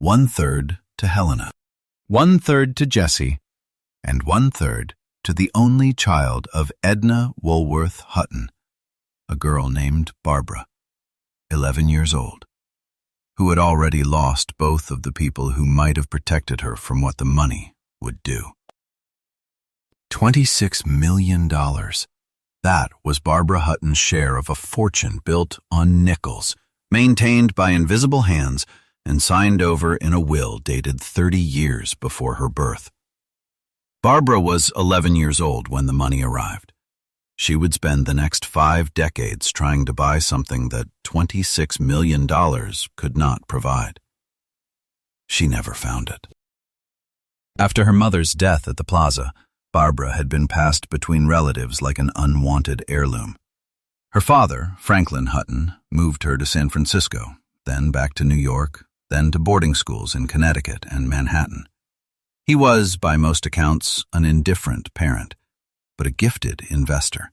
A: 1/3 to Helena, 1/3 to Jessie, and 1/3 to the only child of Edna Woolworth Hutton, a girl named Barbara, 11 years old, who had already lost both of the people who might have protected her from what the money would do. $26 million. That was Barbara Hutton's share of a fortune built on nickels, maintained by invisible hands and signed over in a will dated 30 years before her birth. Barbara was 11 years old when the money arrived. She would spend the next 5 decades trying to buy something that $26 million could not provide. She never found it. After her mother's death at the plaza, Barbara had been passed between relatives like an unwanted heirloom. Her father, Franklin Hutton, moved her to San Francisco, then back to New York, then to boarding schools in Connecticut and Manhattan. He was, by most accounts, an indifferent parent. but a gifted investor.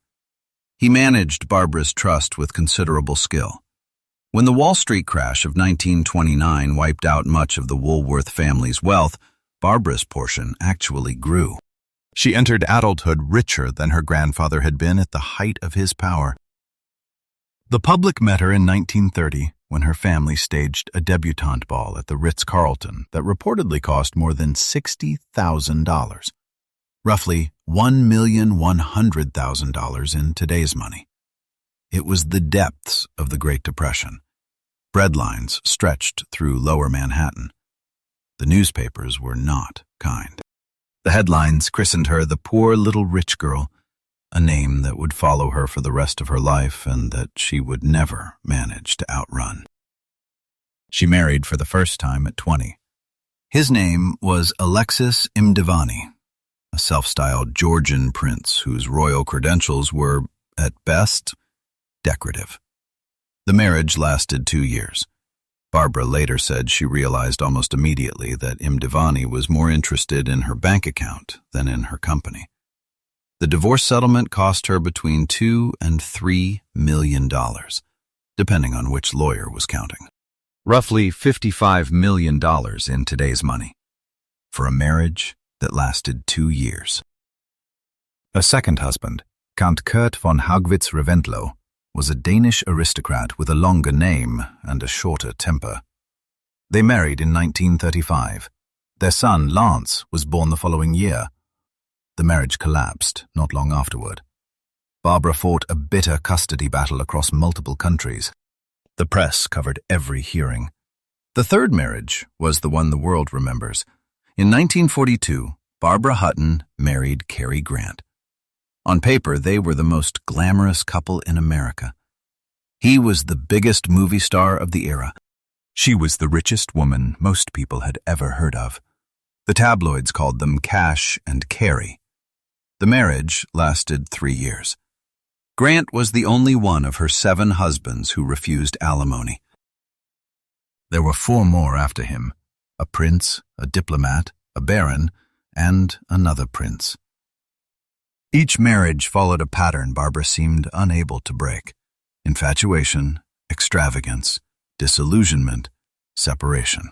A: He managed Barbara's trust with considerable skill. When the Wall Street crash of 1929 wiped out much of the Woolworth family's wealth, Barbara's portion actually grew. She entered adulthood richer than her grandfather had been at the height of his power. The public met her in 1930 when her family staged a debutante ball at the Ritz-Carlton that reportedly cost more than $60,000, roughly $1,100,000 in today's money. It was the depths of the Great Depression. Bread lines stretched through lower Manhattan. The newspapers were not kind. The headlines christened her the poor little rich girl, a name that would follow her for the rest of her life and that she would never manage to outrun. She married for the first time at 20. His name was Alexis Mdivani, a self-styled Georgian prince whose royal credentials were, at best, decorative. The marriage lasted 2 years. Barbara later said she realized almost immediately that Mdivani was more interested in her bank account than in her company. The divorce settlement cost her between $2 and $3 million, depending on which lawyer was counting. Roughly $55 million in today's money, for a marriage that lasted 2 years. A second husband, Count Kurt von Haugwitz-Reventlow, was a Danish aristocrat with a longer name and a shorter temper. They married in 1935. Their son, Lance, was born the following year. The marriage collapsed not long afterward. Barbara fought a bitter custody battle across multiple countries. The press covered every hearing. The third marriage was the one the world remembers. In 1942, Barbara Hutton married Cary Grant. On paper, they were the most glamorous couple in America. He was the biggest movie star of the era. She was the richest woman most people had ever heard of. The tabloids called them Cash and Carey. The marriage lasted 3 years. Grant was the only one of her 7 husbands who refused alimony. There were 4 more after him: a prince, a diplomat, a baron, and another prince. Each marriage followed a pattern Barbara seemed unable to break: infatuation, extravagance, disillusionment, separation.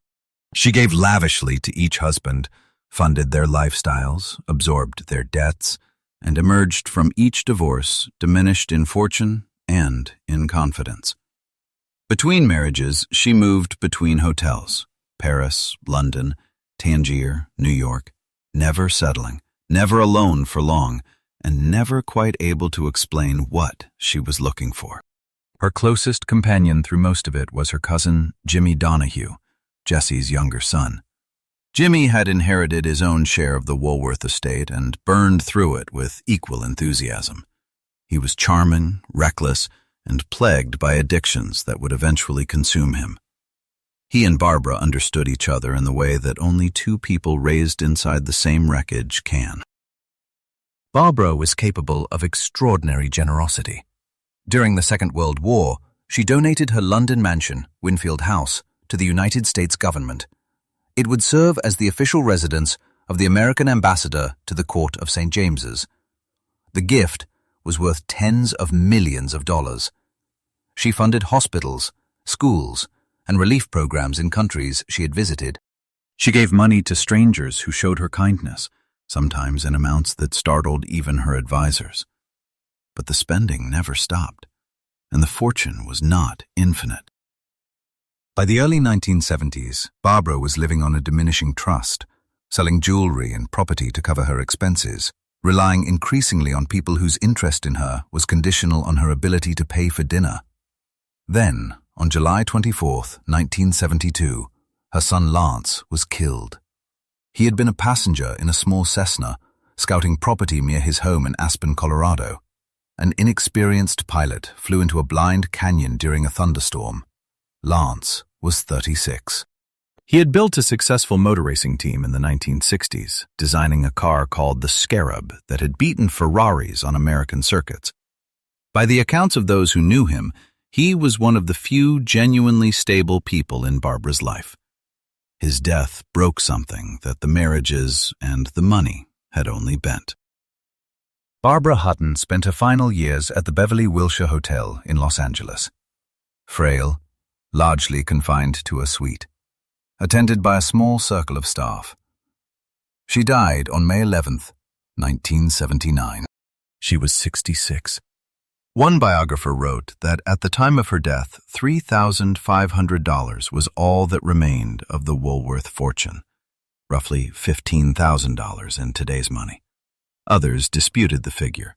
A: She gave lavishly to each husband, funded their lifestyles, absorbed their debts, and emerged from each divorce diminished in fortune and in confidence. Between marriages, she moved between hotels: Paris, London, Tangier, New York, never settling, never alone for long, and never quite able to explain what she was looking for. Her closest companion through most of it was her cousin, Jimmy Donahue, Jesse's younger son. Jimmy had inherited his own share of the Woolworth estate and burned through it with equal enthusiasm. He was charming, reckless, and plagued by addictions that would eventually consume him. He and Barbara understood each other in the way that only 2 people raised inside the same wreckage can. Barbara was capable of extraordinary generosity. During the Second World War, she donated her London mansion, Winfield House, to the United States government. It would serve as the official residence of the American ambassador to the Court of St. James's. The gift was worth tens of millions of dollars. She funded hospitals, schools, and relief programs in countries she had visited. She gave money to strangers who showed her kindness, sometimes in amounts that startled even her advisors. But the spending never stopped, and the fortune was not infinite. By the early 1970s, Barbara was living on a diminishing trust, selling jewelry and property to cover her expenses, relying increasingly on people whose interest in her was conditional on her ability to pay for dinner. Then, on July 24, 1972, her son Lance was killed. He had been a passenger in a small Cessna, scouting property near his home in Aspen, Colorado. An inexperienced pilot flew into a blind canyon during a thunderstorm. Lance was 36. He had built a successful motor racing team in the 1960s, designing a car called the Scarab that had beaten Ferraris on American circuits. By the accounts of those who knew him, he was one of the few genuinely stable people in Barbara's life. His death broke something that the marriages and the money had only bent. Barbara Hutton spent her final years at the Beverly Wilshire Hotel in Los Angeles. Frail, largely confined to a suite, attended by a small circle of staff. She died on May 11th, 1979. She was 66. One biographer wrote that at the time of her death, $3,500 was all that remained of the Woolworth fortune, roughly $15,000 in today's money. Others disputed the figure.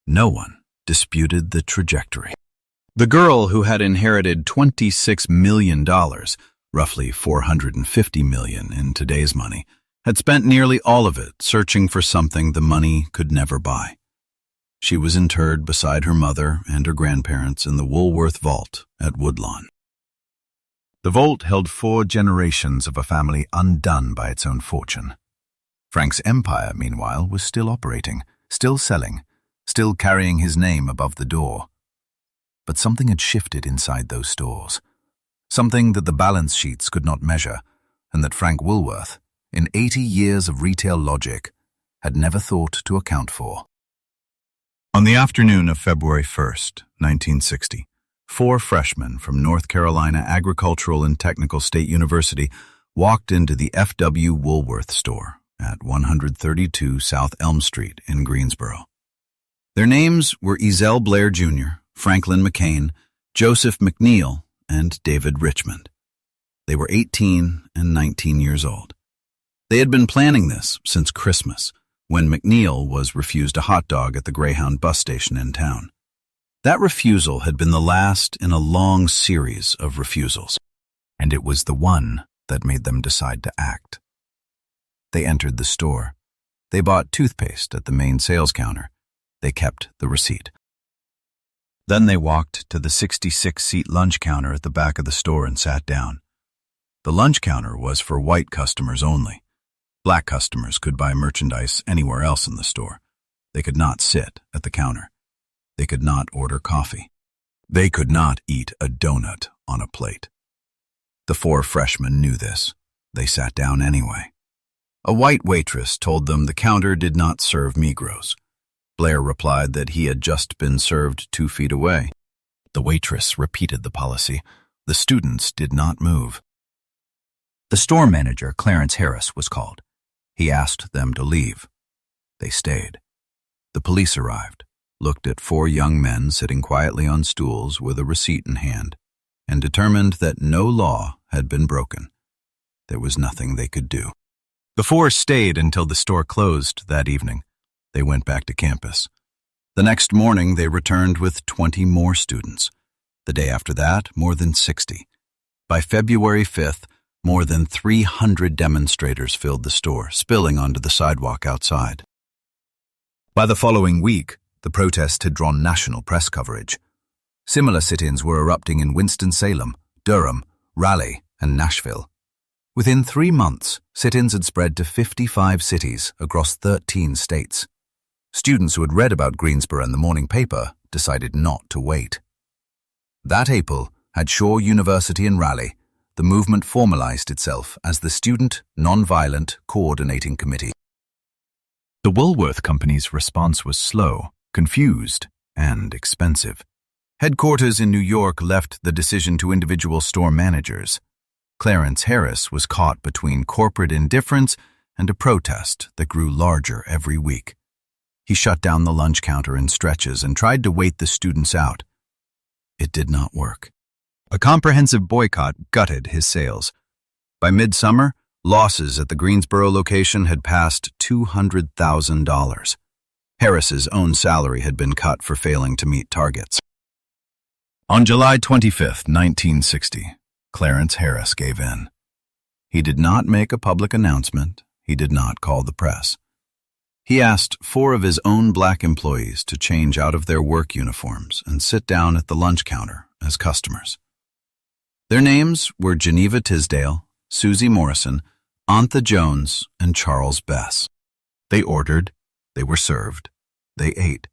A: No one disputed the trajectory. The girl who had inherited $26 million, roughly $450 million in today's money, had spent nearly all of it searching for something the money could never buy. She was interred beside her mother and her grandparents in the Woolworth vault at Woodlawn. The vault held 4 generations of a family undone by its own fortune. Frank's empire, meanwhile, was still operating, still selling, still carrying his name above the door. But something had shifted inside those stores, something that the balance sheets could not measure, and that Frank Woolworth, in 80 years of retail logic, had never thought to account for. On the afternoon of February 1st, 1960, 4 freshmen from North Carolina Agricultural and Technical State University walked into the F.W. Woolworth store at 132 South Elm Street in Greensboro. Their names were Ezell Blair Jr., Franklin McCain, Joseph McNeil, and David Richmond. They were 18 and 19 years old. They had been planning this since Christmas, when McNeil was refused a hot dog at the Greyhound bus station in town. That refusal had been the last in a long series of refusals, and it was the one that made them decide to act. They entered the store. They bought toothpaste at the main sales counter. They kept the receipt. Then they walked to the 66-seat lunch counter at the back of the store and sat down. The lunch counter was for white customers only. Black customers could buy merchandise anywhere else in the store. They could not sit at the counter. They could not order coffee. They could not eat a donut on a plate. The 4 freshmen knew this. They sat down anyway. A white waitress told them the counter did not serve Negroes. Blair replied that he had just been served 2 feet away. The waitress repeated the policy. The students did not move. The store manager, Clarence Harris, was called. He asked them to leave. They stayed. The police arrived, looked at 4 young men sitting quietly on stools with a receipt in hand, and determined that no law had been broken. There was nothing they could do. The 4 stayed until the store closed that evening. They went back to campus. The next morning, they returned with 20 more students. The day after that, more than 60. By February 5th, more than 300 demonstrators filled the store, spilling onto the sidewalk outside. By the following week, the protest had drawn national press coverage. Similar sit-ins were erupting in Winston-Salem, Durham, Raleigh, and Nashville. Within 3 months, sit-ins had spread to 55 cities across 13 states. Students who had read about Greensboro in the morning paper decided not to wait. That April, at Shaw University in Raleigh, the movement formalized itself as the Student Nonviolent Coordinating Committee. The Woolworth Company's response was slow, confused, and expensive. Headquarters in New York left the decision to individual store managers. Clarence Harris was caught between corporate indifference and a protest that grew larger every week. He shut down the lunch counter in stretches and tried to wait the students out. It did not work. A comprehensive boycott gutted his sales. By midsummer, losses at the Greensboro location had passed $200,000. Harris's own salary had been cut for failing to meet targets. On July 25, 1960, Clarence Harris gave in. He did not make a public announcement. He did not call the press. He asked 4 of his own black employees to change out of their work uniforms and sit down at the lunch counter as customers. Their names were Geneva Tisdale, Susie Morrison, Antha Jones, and Charles Bess. They ordered, they were served, they ate.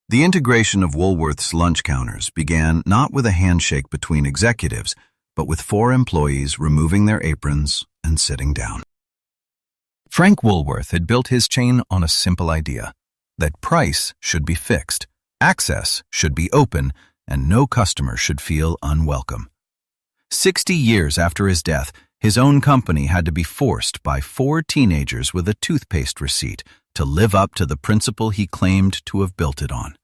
A: The integration of Woolworth's lunch counters began not with a handshake between executives, but with 4 employees removing their aprons and sitting down. Frank Woolworth had built his chain on a simple idea: that price should be fixed, access should be open, and no customer should feel unwelcome. 60 years after his death, his own company had to be forced by 4 teenagers with a toothpaste receipt to live up to the principle he claimed to have built it on.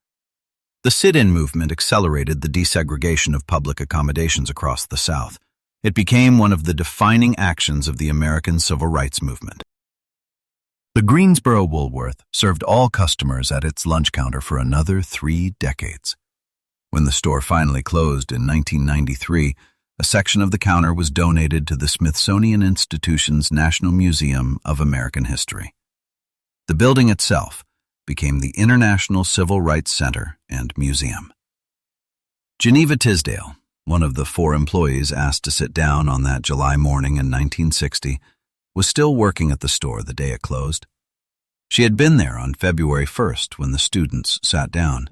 A: The sit-in movement accelerated the desegregation of public accommodations across the South. It became one of the defining actions of the American Civil Rights Movement. The Greensboro Woolworth served all customers at its lunch counter for another 3 decades. When the store finally closed in 1993, a section of the counter was donated to the Smithsonian Institution's National Museum of American History. The building itself became the International Civil Rights Center and Museum. Geneva Tisdale, one of the 4 employees asked to sit down on that July morning in 1960, was still working at the store the day it closed. She had been there on February 1st when the students sat down.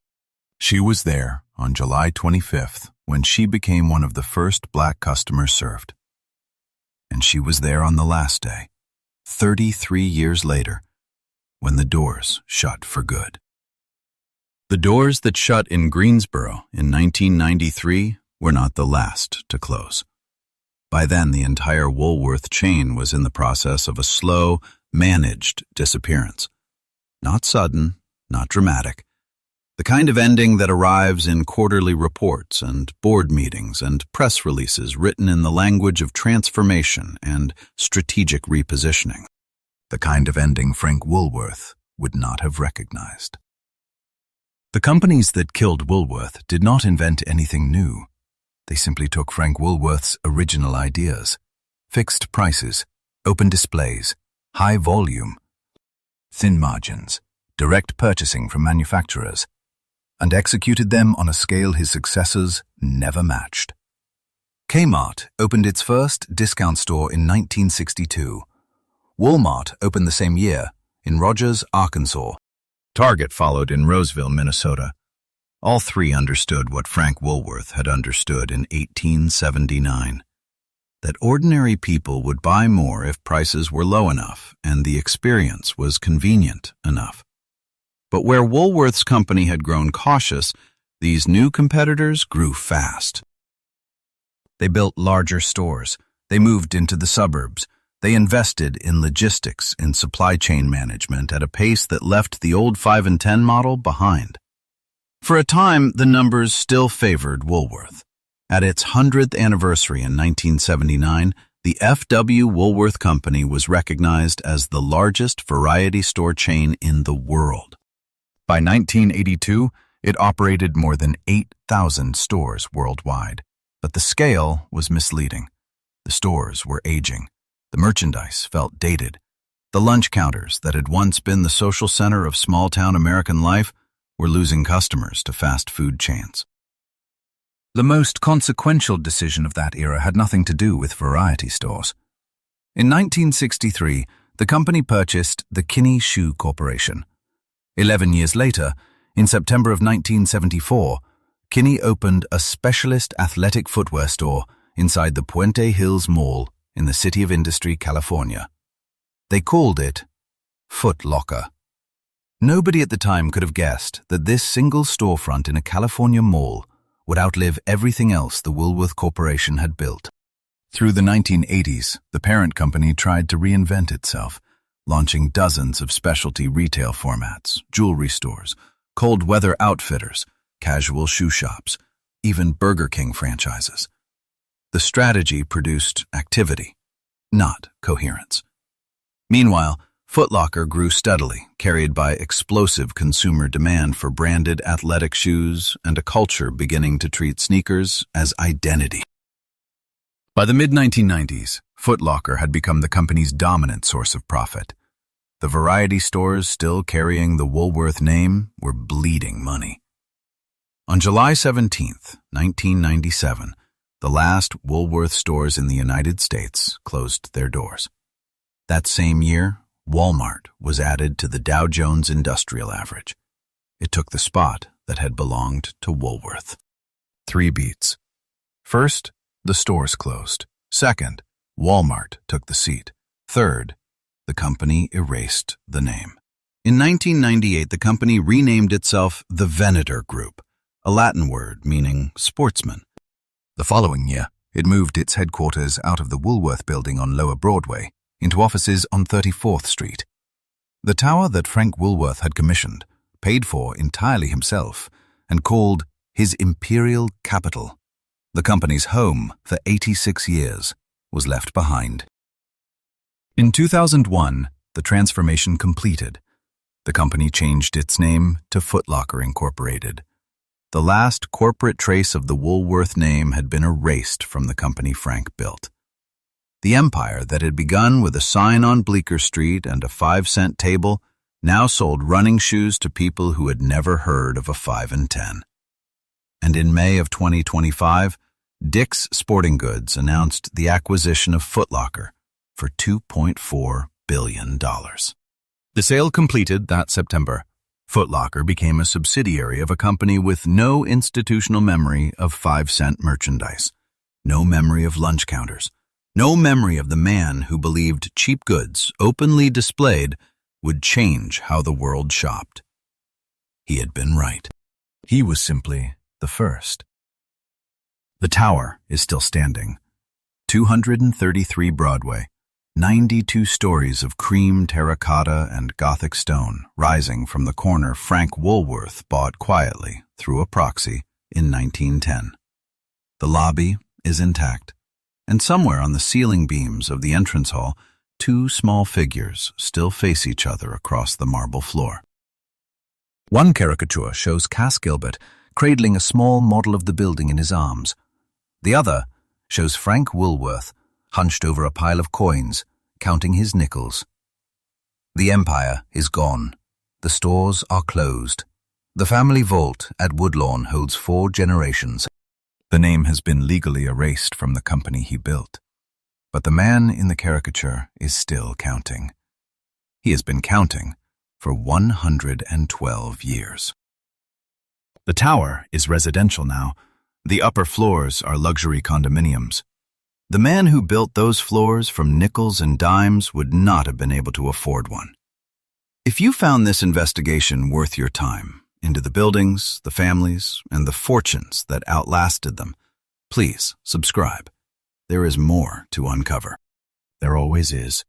A: She was there on July 25th when she became one of the first black customers served. And she was there on the last day, 33 years later, when the doors shut for good. The doors that shut in Greensboro in 1993 were not the last to close. By then, the entire Woolworth chain was in the process of a slow, managed disappearance. Not sudden, not dramatic. The kind of ending that arrives in quarterly reports and board meetings and press releases written in the language of transformation and strategic repositioning. The kind of ending Frank Woolworth would not have recognized. The companies that killed Woolworth did not invent anything new. They simply took Frank Woolworth's original ideas: fixed prices, open displays, high volume, thin margins, direct purchasing from manufacturers, and executed them on a scale his successors never matched. Kmart opened its first discount store in 1962. Walmart opened the same year in Rogers, Arkansas. Target followed in Roseville, Minnesota. All 3 understood what Frank Woolworth had understood in 1879, that ordinary people would buy more if prices were low enough and the experience was convenient enough. But where Woolworth's company had grown cautious, these new competitors grew fast. They built larger stores. They moved into the suburbs. They invested in logistics and supply chain management at a pace that left the old 5 and 10 model behind. For a time, the numbers still favored Woolworth. At its 100th anniversary in 1979, the F.W. Woolworth Company was recognized as the largest variety store chain in the world. By 1982, it operated more than 8,000 stores worldwide. But the scale was misleading. The stores were aging. The merchandise felt dated. The lunch counters that had once been the social center of small-town American life were losing customers to fast food chains. The most consequential decision of that era had nothing to do with variety stores. In 1963, the company purchased the Kinney Shoe Corporation. 11 years later, in September of 1974, Kinney opened a specialist athletic footwear store inside the Puente Hills Mall in the City of Industry, California. They called it Foot Locker. Nobody at the time could have guessed that this single storefront in a California mall would outlive everything else the Woolworth Corporation had built. Through the 1980s, the parent company tried to reinvent itself, launching dozens of specialty retail formats, jewelry stores, cold weather outfitters, casual shoe shops, even Burger King franchises. The strategy produced activity, not coherence. Meanwhile, Foot Locker grew steadily, carried by explosive consumer demand for branded athletic shoes and a culture beginning to treat sneakers as identity. By the mid-1990s, Foot Locker had become the company's dominant source of profit. The variety stores still carrying the Woolworth name were bleeding money. On July 17, 1997, the last Woolworth stores in the United States closed their doors. That same year, Walmart was added to the Dow Jones Industrial Average. It took the spot that had belonged to Woolworth. 3 beats. First, the stores closed. Second, Walmart took the seat. Third, the company erased the name. In 1998, the company renamed itself the Venator Group, a Latin word meaning sportsman. The following year, it moved its headquarters out of the Woolworth building on Lower Broadway into offices on 34th Street. The tower that Frank Woolworth had commissioned, paid for entirely himself, and called his Imperial Capital, the company's home for 86 years, was left behind. In 2001, the transformation completed. The company changed its name to Foot Locker Incorporated. The last corporate trace of the Woolworth name had been erased from the company Frank built. The empire that had begun with a sign on Bleecker Street and a 5-cent table now sold running shoes to people who had never heard of a 5 and 10. And in May of 2025, Dick's Sporting Goods announced the acquisition of Foot Locker for $2.4 billion. The sale completed that September. Foot Locker became a subsidiary of a company with no institutional memory of 5-cent merchandise, no memory of lunch counters, no memory of the man who believed cheap goods, openly displayed, would change how the world shopped. He had been right. He was simply the first. The tower is still standing. 233 Broadway, 92 stories of cream terracotta and Gothic stone rising from the corner Frank Woolworth bought quietly through a proxy in 1910. The lobby is intact, and somewhere on the ceiling beams of the entrance hall, 2 small figures still face each other across the marble floor. One caricature shows Cass Gilbert cradling a small model of the building in his arms. The other shows Frank Woolworth hunched over a pile of coins, counting his nickels. The empire is gone. The stores are closed. The family vault at Woodlawn holds 4 generations. The name has been legally erased from the company he built. But the man in the caricature is still counting. He has been counting for 112 years. The tower is residential now. The upper floors are luxury condominiums. The man who built those floors from nickels and dimes would not have been able to afford one. If you found this investigation worth your time, into the buildings, the families, and the fortunes that outlasted them, please subscribe. There is more to uncover. There always is.